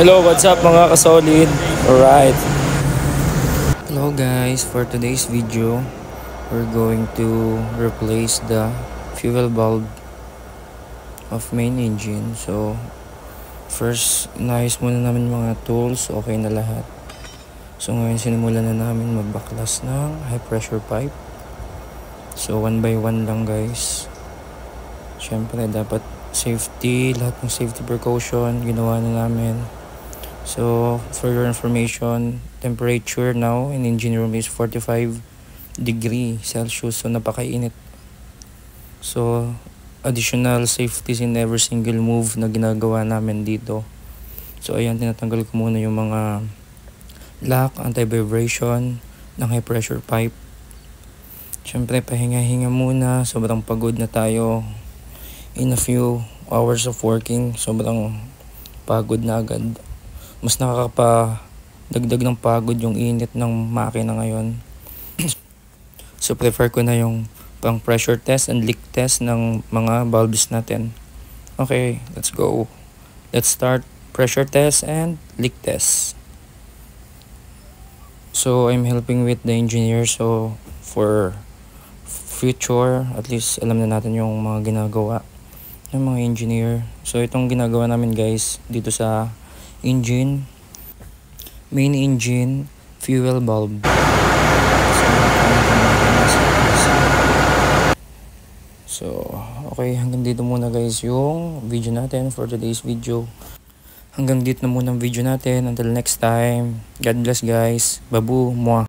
Hello, what's up mga kasolid? Alright. Hello guys, for today's video, we're going to replace the fuel bulb of main engine. So, first, inayos muna namin mga tools, okay na lahat. So, ngayon sinimulan na namin magbaklas ng high pressure pipe. So, one by one lang guys. Siyempre, dapat safety, lahat ng safety precaution, ginawa na namin. So, for your information, temperature now in engine room is 45 degree Celsius. So, napakainit. So, additional safeties in every single move na ginagawa namin dito. So, ayan, tinatanggal ko muna yung mga lock, anti-vibration ng high pressure pipe. Siyempre, pahinga-hinga muna. Sobrang pagod na tayo. In a few hours of working, sobrang pagod na agad. Mas nakakapadagdag ng pagod yung init ng makina ngayon. So prefer ko na yung pang pressure test and leak test ng mga bulbs natin. Okay, let's go. Let's start pressure test and leak test. So I'm helping with the engineer, so for future at least alam na natin yung mga ginagawa ng mga engineer. So itong ginagawa namin guys dito sa engine, main engine fuel bulb. So okay, hanggang dito muna guys yung video natin for today's video. Hanggang dito na muna ang video natin. Until next time, God bless guys. Babu, mwah.